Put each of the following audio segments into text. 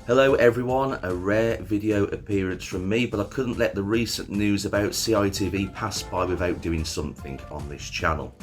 Hello everyone, a rare video appearance from me, but I couldn't let the recent news about CITV pass by without doing something on this channel.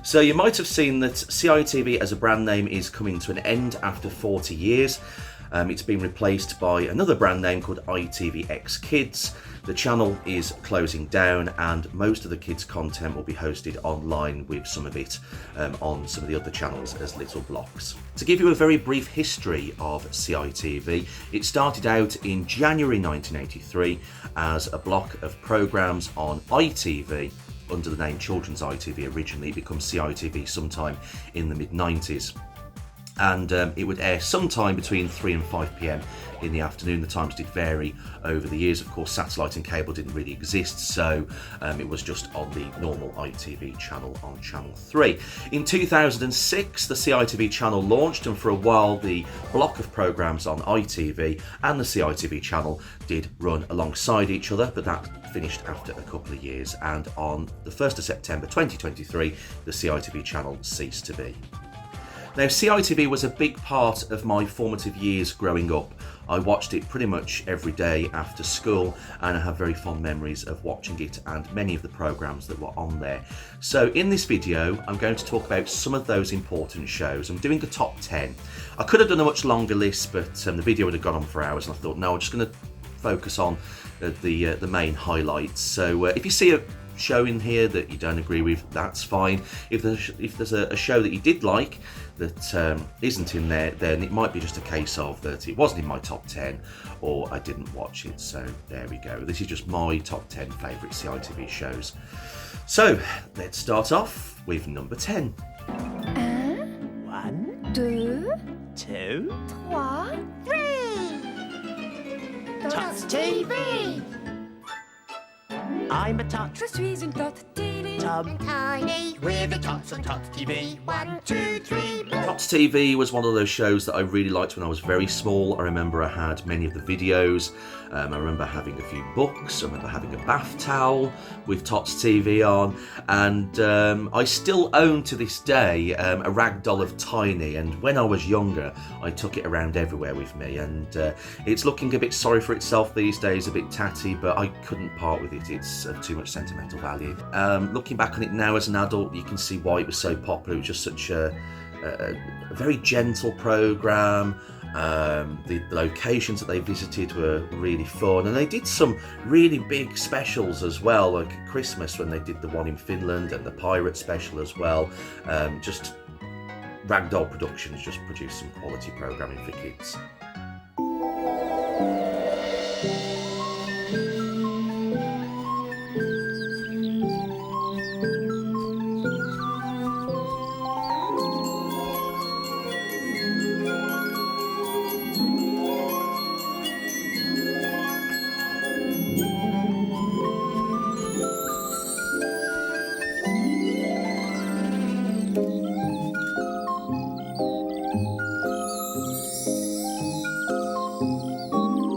So you might have seen that CITV as a brand name is coming to an end after 40 years. It's been replaced by another brand name called ITVX Kids. The channel is closing down and most of the kids' content will be hosted online, with some of it on some of the other channels as little blocks. To give you a very brief history of CITV, it started out in January 1983 as a block of programmes on ITV under the name Children's ITV originally. It becomes CITV sometime in the mid-90s. And it would air sometime between 3 and 5 p.m. in the afternoon. The times did vary over the years. Of course, satellite and cable didn't really exist, so it was just on the normal ITV channel on Channel 3. In 2006, the CITV channel launched, and for a while the block of programmes on ITV and the CITV channel did run alongside each other, but that finished after a couple of years, and on the 1st of September 2023, the CITV channel ceased to be. Now, CITV was a big part of my formative years growing up. I watched it pretty much every day after school, and I have very fond memories of watching it and many of the programmes that were on there. So in this video, I'm going to talk about some of those important shows. I'm doing a top 10. I could have done a much longer list, but the video would have gone on for hours, and I thought, no, I'm just going to focus on the main highlights. So if you see a show in here that you don't agree with, that's fine. If there's a show that you did like that isn't in there, then it might be just a case of that it wasn't in my top 10 or I didn't watch it. So there we go. This is just my top 10 favourite CITV shows. So let's start off with number 10. 1, 2, 2, 3. Tots TV. I'm a tot. Je suis une torte télé. Tom. Tiny. We're the Tots on Tots TV. 1, 2, 3. Tots TV was one of those shows that I really liked when I was very small. I remember I had many of the videos. I remember having a few books. I remember having a bath towel with Tots TV on. And I still own to this day a rag doll of Tiny. And when I was younger, I took it around everywhere with me. And it's looking a bit sorry for itself these days, a bit tatty, but I couldn't part with it. It's of too much sentimental value. Looking back on it now as an adult, you can see why it was so popular. It was just such a very gentle programme. The locations that they visited were really fun, and they did some really big specials as well, like at Christmas when they did the one in Finland and the pirate special as well. Just Ragdoll Productions just produced some quality programming for kids.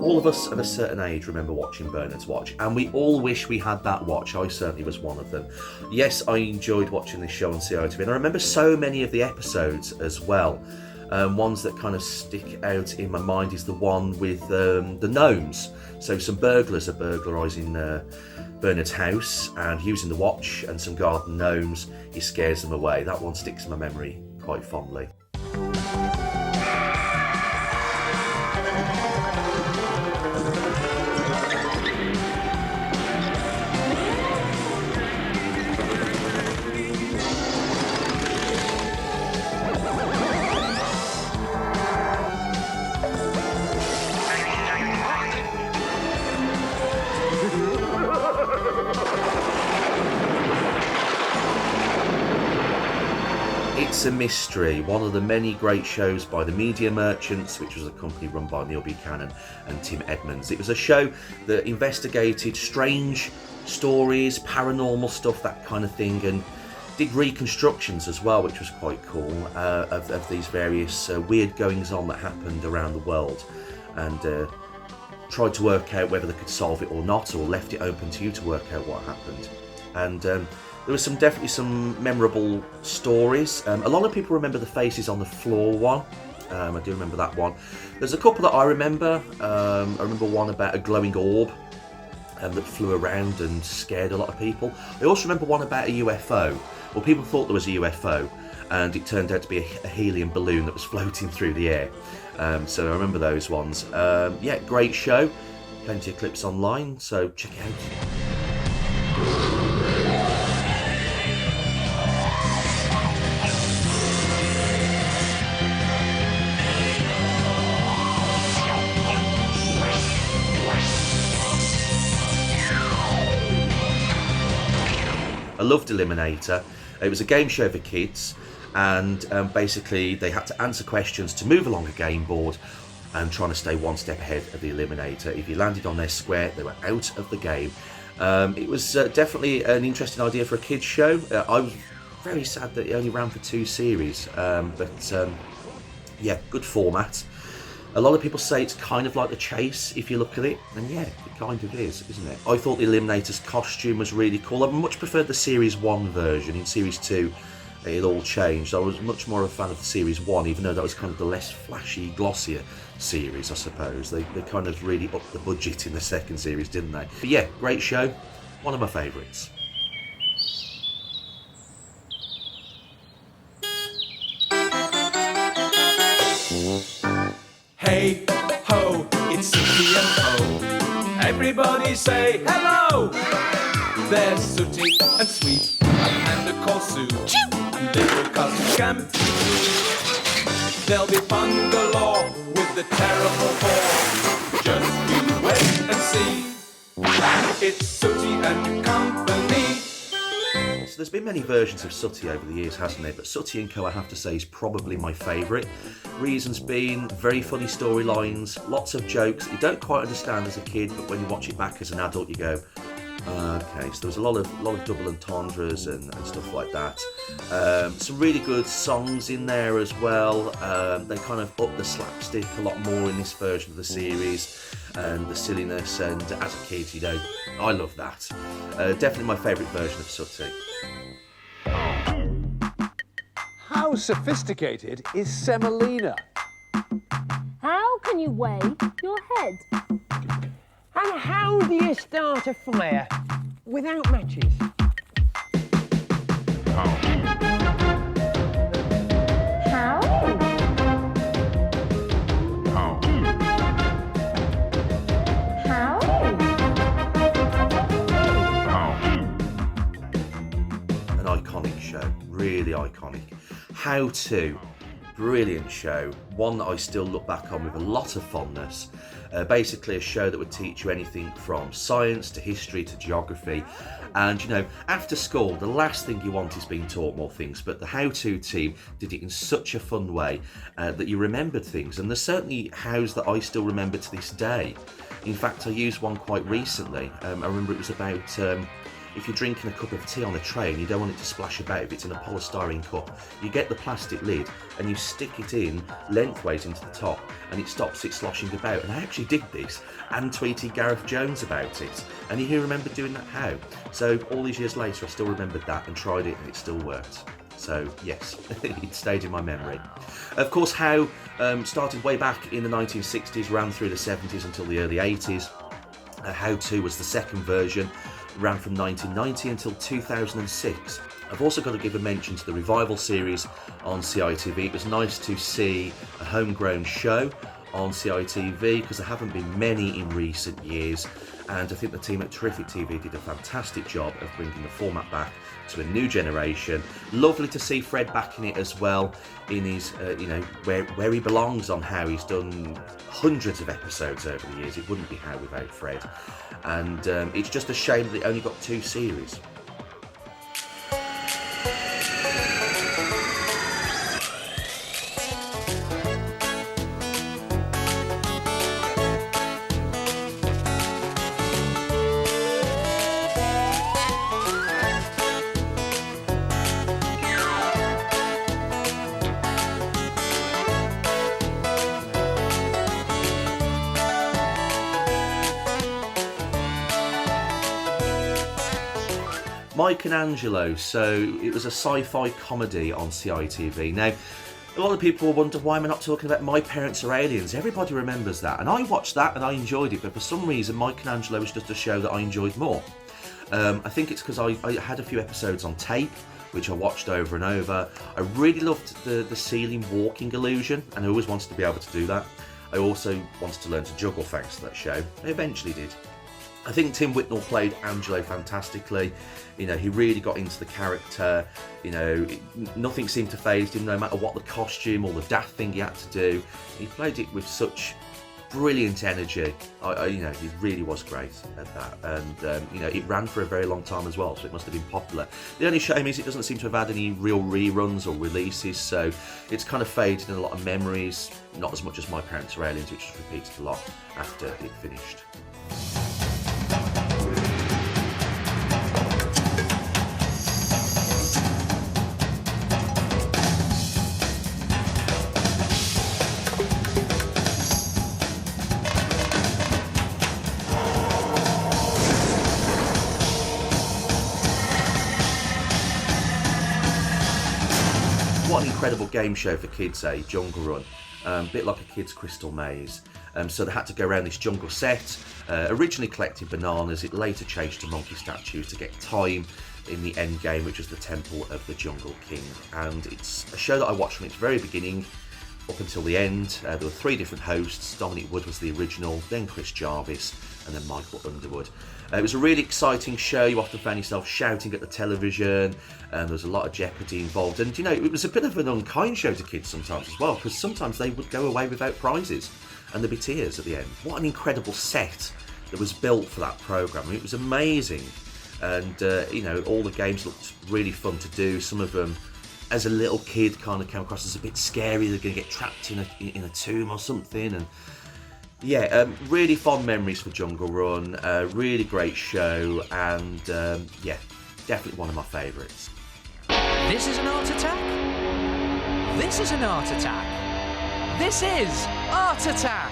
All of us of a certain age remember watching Bernard's Watch, and we all wish we had that watch. I certainly was one of them. Yes, I enjoyed watching this show on CITV, and I remember so many of the episodes as well. Ones that kind of stick out in my mind is the one with the gnomes. So some burglars are burglarising Bernard's house, and using the watch and some garden gnomes, he scares them away. That one sticks in my memory quite fondly. It's a Mystery, one of the many great shows by the Media Merchants, which was a company run by Neil Buchanan and Tim Edmonds. It was a show that investigated strange stories, paranormal stuff, that kind of thing, and did reconstructions as well, which was quite cool, of these various weird goings-on that happened around the world, and tried to work out whether they could solve it or not, or left it open to you to work out what happened. And there was definitely some memorable stories. A lot of people remember the Faces on the Floor one. I do remember that one. There's a couple that I remember. I remember one about a glowing orb that flew around and scared a lot of people. I also remember one about a UFO. Well, people thought there was a UFO, and it turned out to be a helium balloon that was floating through the air. So I remember those ones. Yeah, great show. Plenty of clips online, so check it out. I loved Eliminator. It was a game show for kids, and basically they had to answer questions to move along a game board and trying to stay one step ahead of the Eliminator. If you landed on their square, they were out of the game. It was definitely an interesting idea for a kids show. I was very sad that it only ran for 2 series, but yeah, good format. A lot of people say it's kind of like The Chase if you look at it, and yeah, it kind of is, isn't it? I thought the Eliminator's costume was really cool. I much preferred the Series 1 version. In Series 2, it all changed. I was much more a fan of the Series 1, even though that was kind of the less flashy, glossier series, I suppose. They kind of really upped the budget in the second series, didn't they? But yeah, great show. One of my favourites. Hey ho, it's Sooty and Co. Everybody say hello. There's Sooty and Sweet, a panda called Sue, and little cousin Scamp. There'll be fun galore with the terrible four. Just you wait and see. It's Sooty and Company. So there's been many versions of Sooty over the years, hasn't there? But Sooty and Co, I have to say, is probably my favourite. Reasons being, very funny storylines, lots of jokes you don't quite understand as a kid, but when you watch it back as an adult, you go, okay. So there was a lot of double entendres and stuff like that. Some really good songs in there as well. They kind of up the slapstick a lot more in this version of the series, and the silliness. And as a kid, you know, I love that. Definitely my favourite version of Sooty. How sophisticated is semolina? How can you wave your head? And how do you start a fire without matches? How? How? An iconic show, really iconic. How To, brilliant show, one that I still look back on with a lot of fondness. Basically a show that would teach you anything from science to history to geography. And you know, after school, the last thing you want is being taught more things, but the How To team did it in such a fun way that you remembered things. And there's certainly hows that I still remember to this day. In fact, I used one quite recently. I remember it was about if you're drinking a cup of tea on a tray and you don't want it to splash about if it's in a polystyrene cup, you get the plastic lid and you stick it in lengthways into the top and it stops it sloshing about. And I actually did this and tweeted Gareth Jones about it, and he remembered doing that how. So all these years later I still remembered that and tried it and it still worked. So yes, it stayed in my memory. Of course, How started way back in the 1960s, ran through the 70s until the early 80s. How To was the second version, ran from 1990 until 2006. I've also got to give a mention to the revival series on CITV. It was nice to see a homegrown show on CITV because there haven't been many in recent years, and I think the team at Terrific TV did a fantastic job of bringing the format back to a new generation. Lovely to see Fred back in it as well, in his you know, where he belongs on How. He's done hundreds of episodes over the years. It wouldn't be How without Fred, and it's just a shame that it only got 2 series. Michelangelo, so it was a sci-fi comedy on CITV. Now, A lot of people wonder why am I not talking about My Parents Are Aliens. Everybody remembers that, and I watched that and I enjoyed it, but for some reason Michelangelo was just a show that I enjoyed more. I think it's because I had a few episodes on tape, which I watched over and over. I really loved the ceiling walking illusion, and I always wanted to be able to do that. I also wanted to learn to juggle thanks to that show. I eventually did. I think Tim Whitnell played Angelo fantastically. You know, he really got into the character. You know, nothing seemed to faze him, no matter what the costume or the daft thing he had to do. He played it with such brilliant energy. You know, he really was great at that. And, you know, it ran for a very long time as well, so it must have been popular. The only shame is it doesn't seem to have had any real reruns or releases, so it's kind of faded in a lot of memories, not as much as My Parents Are Aliens, which was repeated a lot after it finished. What an incredible game show for kids, Jungle Run. A bit like a kid's Crystal Maze. So they had to go around this jungle set, originally collecting bananas. It later changed to monkey statues to get time in the end game, which was the Temple of the Jungle King. And it's a show that I watched from its very beginning up until the end. There were 3 different hosts. Dominic Wood was the original, then Chris Jarvis, and then Michael Underwood. It was a really exciting show. You often found yourself shouting at the television, and there was a lot of jeopardy involved. And, you know, it was a bit of an unkind show to kids sometimes as well, because sometimes they would go away without prizes, and there'd be tears at the end. What an incredible set that was built for that programme. I mean, it was amazing. And, you know, all the games looked really fun to do. Some of them, as a little kid, kind of came across as a bit scary. They're going to get trapped in a tomb or something. And yeah, really fond memories for Jungle Run. Really great show, and yeah, definitely one of my favourites. This is an art attack. This is an art attack. This is Art Attack.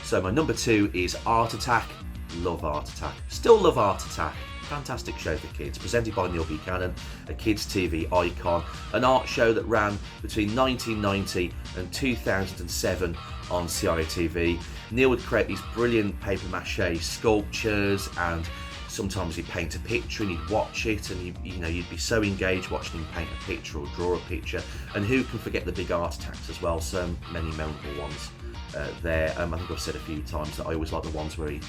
So my number 2 is Art Attack. Love Art Attack. Still love Art Attack. Fantastic show for kids, presented by Neil Buchanan, a kids' TV icon. An art show that ran between 1990 and 2007 on CITV. Neil would create these brilliant paper mache sculptures, and sometimes he'd paint a picture and you'd watch it, and you'd be so engaged watching him paint a picture or draw a picture. And who can forget the big art attacks as well? So many memorable ones. There. I think I've said a few times that I always like the ones where he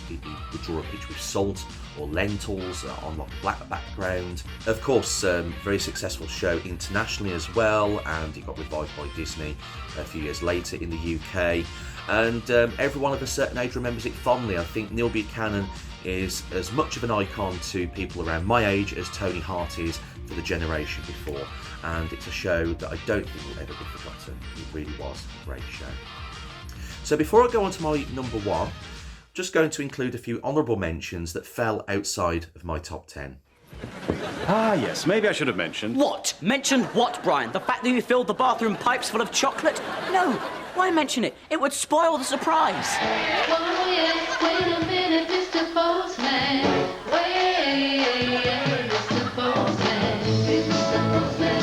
would draw a picture with salt or lentils on like a black background. Of course, very successful show internationally as well, and it got revived by Disney a few years later in the UK. And everyone of a certain age remembers it fondly. I think Neil Buchanan is as much of an icon to people around my age as Tony Hart is for the generation before. And it's a show that I don't think will ever be forgotten. It really was a great show. So before I go on to my number 1, just going to include a few honourable mentions that fell outside of my top 10. Ah, yes, maybe I should have mentioned. What? Mentioned what, Brian? The fact that you filled the bathroom pipes full of chocolate? No, why mention it? It would spoil the surprise. Oh, yes, wait a minute, Mr. Postman. Wait, Mr. Postman. Mr. Postman.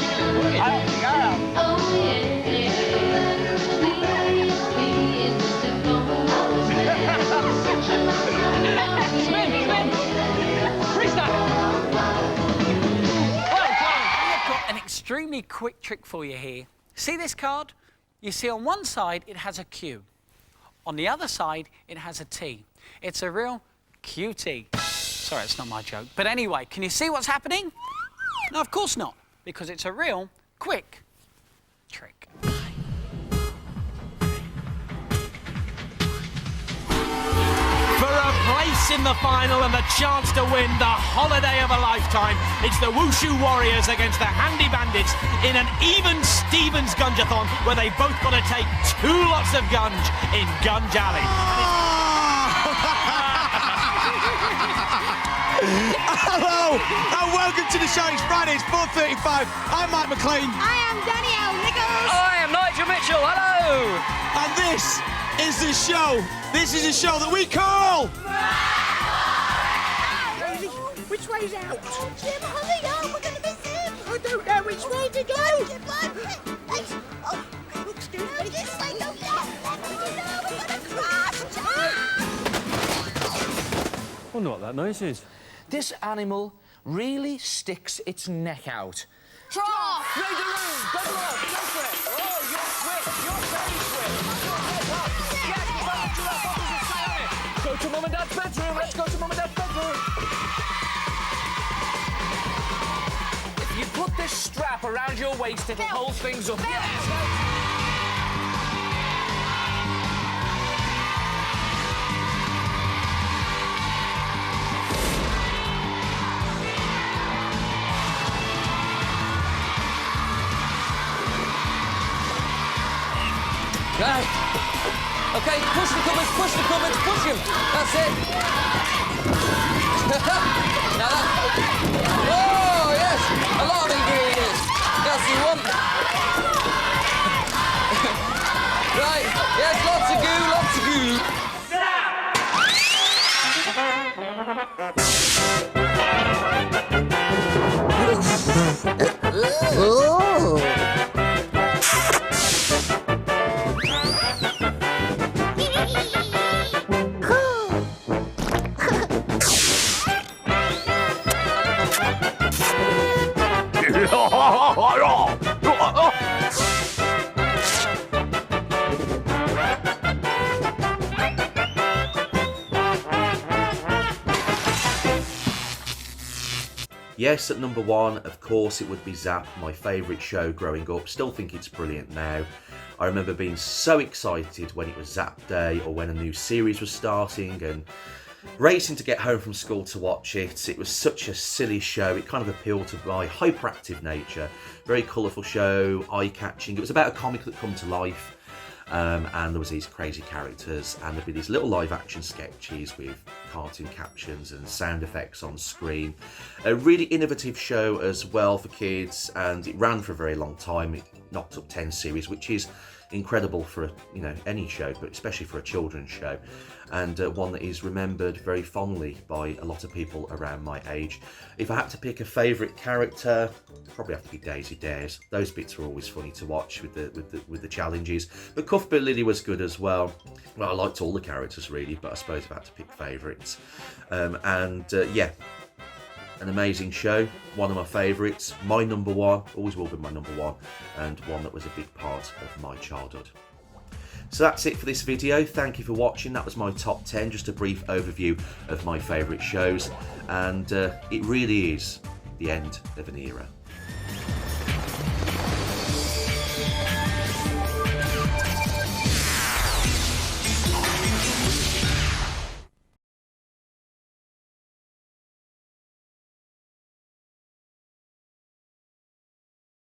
Oh, yeah. Extremely quick trick for you here. See this card? You see on one side it has a Q. On the other side it has a T. It's a real cutie. Sorry, it's not my joke. But anyway, can you see what's happening? No, of course not, because it's a real quick trick. For a place in the final and the chance to win the holiday of a lifetime, it's the Wushu Warriors against the Handy Bandits in an even Stevens Gungeathon, where they've both got to take 2 lots of gunge in Gunge Alley. Hello and welcome to the show. It's Friday, it's 4:35. I'm Mike McLean. I am Danielle Nichols. I am Nigel Mitchell. Hello. And this is the show. This is a show that we call... Which way's out? Oh, Jim, hurry up. We're going to miss him. I don't know which way to go. Oh, excuse me. This way, no, we're going to crash. I wonder what that noise is. This animal really sticks its neck out. Draw. Read the room. Double up. Go for it. Oh, you're quick. You're very quick. Yes, go back to that opposite side of it. Go to Mum and Dad's bedroom. Let's go to Mum and Dad's bedroom. If you put this strap around your waist, it'll hold things up. Yes. Right. Okay, push the cupboards, push them. That's it. Now that... Oh, yes, a lot of ingredients. That's the one. Right, yes, lots of goo. Yes, at number one, of course, it would be Zap, my favourite show growing up. Still think it's brilliant now. I remember being so excited when it was Zap Day or when a new series was starting and racing to get home from school to watch it. It was such a silly show. It kind of appealed to my hyperactive nature. Very colourful show, eye-catching. It was about a comic that come to life. And there was these crazy characters, and there'd be these little live action sketches with cartoon captions and sound effects on screen. A really innovative show as well for kids, and it ran for a very long time. It knocked up 10 series, which is incredible for any show, but especially for a children's show, and one that is remembered very fondly by a lot of people around my age. If I had to pick a favourite character, probably have to be Daisy Dares. Those bits were always funny to watch with the challenges. But Cuthbert Lily was good as well. Well, I liked all the characters really, but I suppose if I had to pick favourites, yeah. An amazing show, one of my favourites, my number one, always will be my number one, and one that was a big part of my childhood. So that's it for this video. Thank you for watching. That was my top 10, just a brief overview of my favourite shows, and it really is the end of an era.